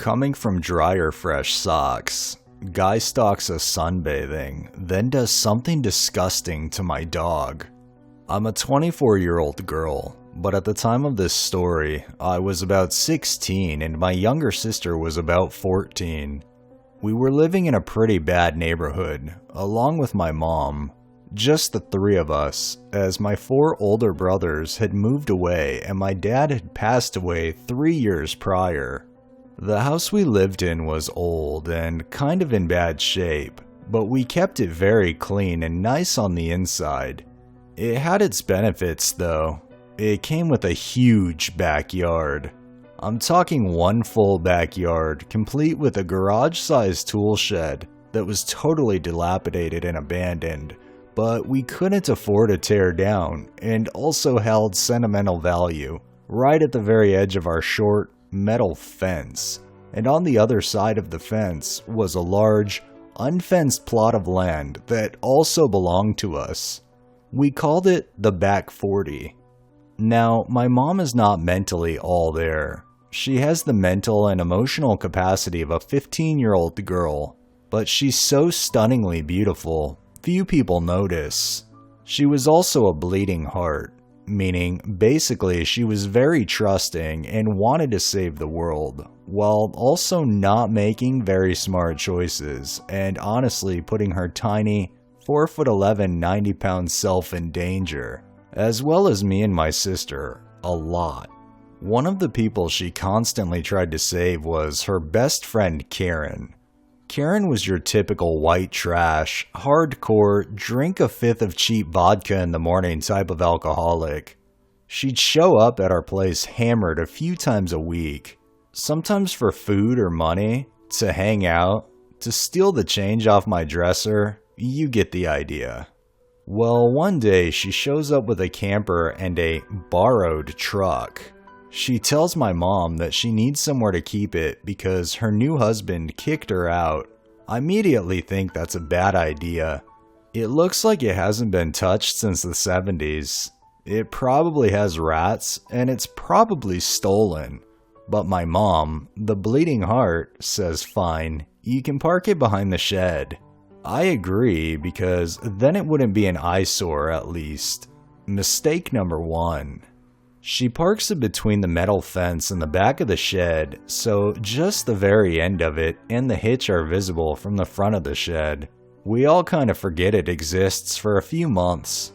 Coming from dry or fresh socks, guy stalks us sunbathing, then does something disgusting to my dog. I'm a 24-year-old girl, but at the time of this story, I was about 16 and my younger sister was about 14. We were living in a pretty bad neighborhood, along with my mom. Just the three of us, as my four older brothers had moved away and my dad had passed away 3 years prior. The house we lived in was old and kind of in bad shape, but we kept it very clean and nice on the inside. It had its benefits though. It came with a huge backyard. I'm talking one full backyard, complete with a garage-sized tool shed that was totally dilapidated and abandoned, but we couldn't afford to tear down, and also held sentimental value right at the very edge of our short, metal fence, and on the other side of the fence was a large, unfenced plot of land that also belonged to us. We called it the back 40. Now, my mom is not mentally all there. She has the mental and emotional capacity of a 15-year-old girl, but she's so stunningly beautiful, few people notice. She was also a bleeding heart, meaning basically she was very trusting and wanted to save the world, while also not making very smart choices and honestly putting her tiny 4'11", 90-pound self in danger, as well as me and my sister, a lot. One of the people she constantly tried to save was her best friend Karen. Karen was your typical white trash, hardcore, drink a fifth of cheap vodka in the morning type of alcoholic. She'd show up at our place hammered a few times a week, sometimes for food or money, to hang out, to steal the change off my dresser. You get the idea. Well, one day she shows up with a camper and a borrowed truck. She tells my mom that she needs somewhere to keep it because her new husband kicked her out. I immediately think that's a bad idea. It looks like it hasn't been touched since the 70s. It probably has rats and it's probably stolen. But my mom, the bleeding heart, says fine, you can park it behind the shed. I agree because then it wouldn't be an eyesore at least. Mistake number one. She parks it between the metal fence and the back of the shed, so just the very end of it and the hitch are visible from the front of the shed. We all kind of forget it exists for a few months.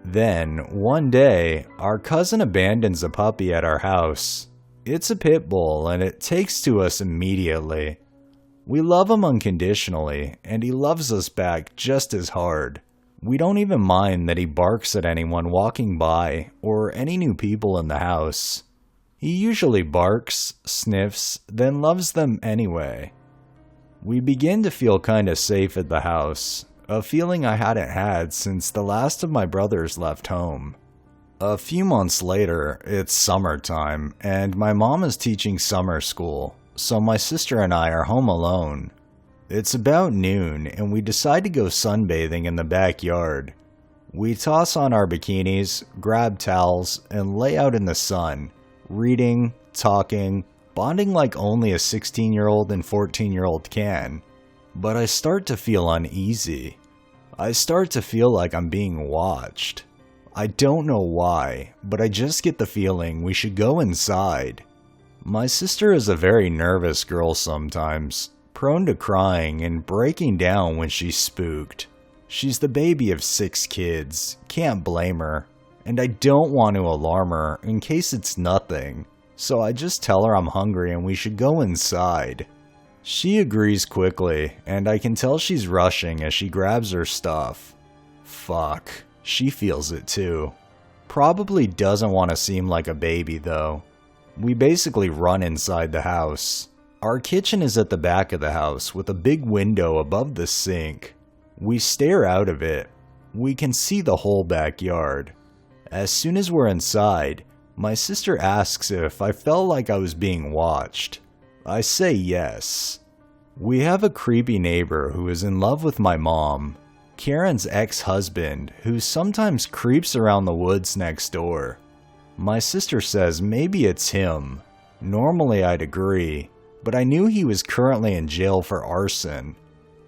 Then, one day, our cousin abandons a puppy at our house. It's a pit bull and it takes to us immediately. We love him unconditionally, and he loves us back just as hard. We don't even mind that he barks at anyone walking by or any new people in the house. He usually barks, sniffs, then loves them anyway. We begin to feel kinda safe at the house, a feeling I hadn't had since the last of my brothers left home. A few months later, it's summertime, and my mom is teaching summer school, so my sister and I are home alone. It's about noon, and we decide to go sunbathing in the backyard. We toss on our bikinis, grab towels, and lay out in the sun, reading, talking, bonding like only a 16-year-old and 14-year-old can. But I start to feel uneasy. I start to feel like I'm being watched. I don't know why, but I just get the feeling we should go inside. My sister is a very nervous girl sometimes, prone to crying and breaking down when she's spooked. She's the baby of 6 kids, can't blame her, and I don't want to alarm her in case it's nothing, so I just tell her I'm hungry and we should go inside. She agrees quickly, and I can tell she's rushing as she grabs her stuff. Fuck, she feels it too. Probably doesn't want to seem like a baby though. We basically run inside the house. Our kitchen is at the back of the house with a big window above the sink. We stare out of it. We can see the whole backyard. As soon as we're inside, my sister asks if I felt like I was being watched. I say yes. We have a creepy neighbor who is in love with my mom, Karen's ex-husband, who sometimes creeps around the woods next door. My sister says maybe it's him. Normally I'd agree, but I knew he was currently in jail for arson.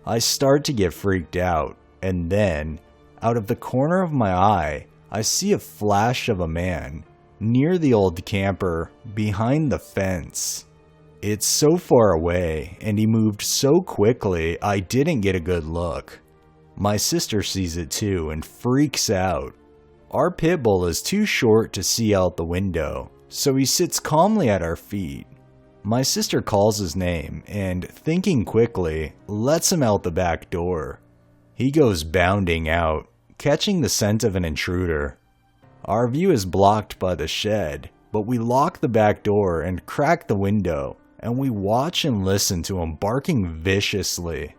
I start to get freaked out, and then, out of the corner of my eye, I see a flash of a man near the old camper behind the fence. It's so far away, and he moved so quickly I didn't get a good look. My sister sees it too and freaks out. Our pit bull is too short to see out the window, so he sits calmly at our feet. My sister calls his name and, thinking quickly, lets him out the back door. He goes bounding out, catching the scent of an intruder. Our view is blocked by the shed, but we lock the back door and crack the window, and we watch and listen to him barking viciously.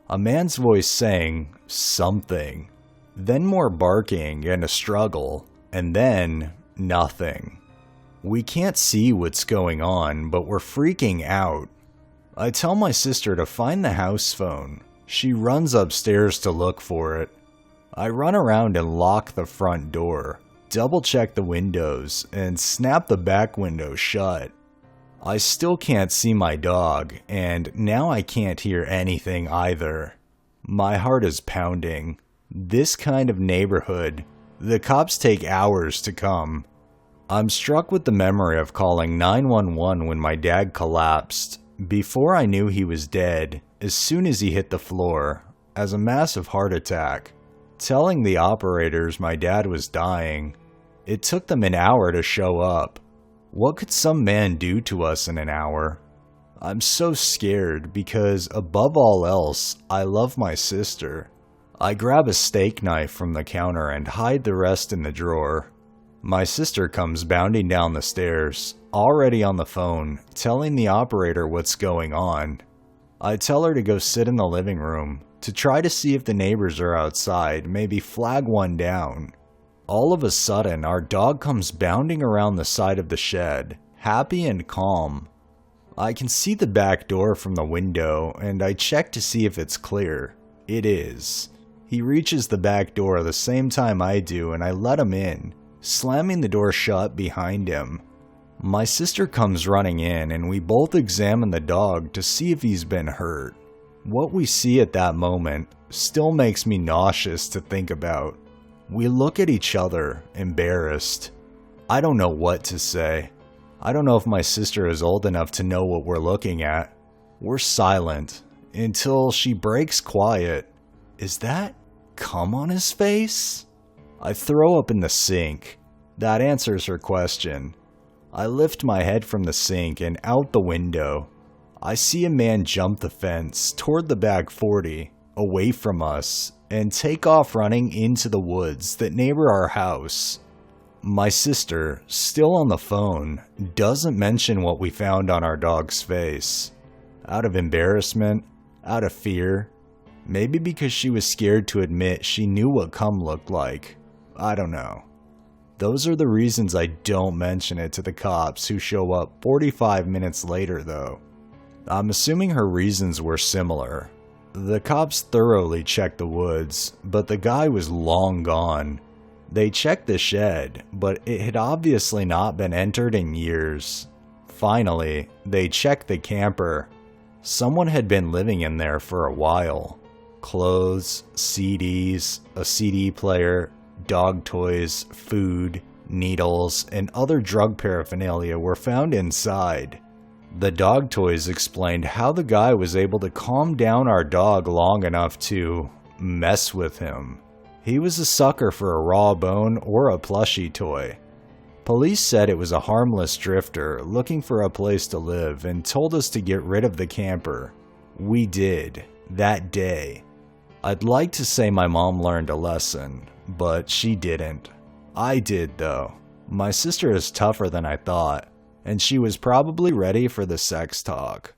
A man's voice saying something, then more barking and a struggle, and then nothing. We can't see what's going on, but we're freaking out. I tell my sister to find the house phone. She runs upstairs to look for it. I run around and lock the front door, double check the windows, and snap the back window shut. I still can't see my dog, and now I can't hear anything either. My heart is pounding. This kind of neighborhood, the cops take hours to come. I'm struck with the memory of calling 911 when my dad collapsed, before I knew he was dead, as soon as he hit the floor, as a massive heart attack, telling the operators my dad was dying. It took them an hour to show up. What could some man do to us in an hour? I'm so scared because, above all else, I love my sister. I grab a steak knife from the counter and hide the rest in the drawer. My sister comes bounding down the stairs, already on the phone, telling the operator what's going on. I tell her to go sit in the living room, to try to see if the neighbors are outside, maybe flag one down. All of a sudden, our dog comes bounding around the side of the shed, happy and calm. I can see the back door from the window, and I check to see if it's clear. It is. He reaches the back door the same time I do, and I let him in, slamming the door shut behind him. My sister comes running in, and we both examine the dog to see if he's been hurt. What we see at that moment still makes me nauseous to think about. We look at each other, embarrassed. I don't know what to say. I don't know if my sister is old enough to know what we're looking at. We're silent, until she breaks quiet. Is that cum on his face? I throw up in the sink. That answers her question. I lift my head from the sink and out the window. I see a man jump the fence toward the back 40, away from us, and take off running into the woods that neighbor our house. My sister, still on the phone, doesn't mention what we found on our dog's face. Out of embarrassment, out of fear, maybe because she was scared to admit she knew what cum looked like. I don't know. Those are the reasons I don't mention it to the cops who show up 45 minutes later though. I'm assuming her reasons were similar. The cops thoroughly checked the woods, but the guy was long gone. They checked the shed, but it had obviously not been entered in years. Finally, they checked the camper. Someone had been living in there for a while. Clothes, CDs, a CD player, dog toys, food, needles, and other drug paraphernalia were found inside. The dog toys explained how the guy was able to calm down our dog long enough to mess with him. He was a sucker for a raw bone or a plushie toy. Police said it was a harmless drifter looking for a place to live and told us to get rid of the camper. We did, that day. I'd like to say my mom learned a lesson, but she didn't. I did though. My sister is tougher than I thought, and she was probably ready for the sex talk.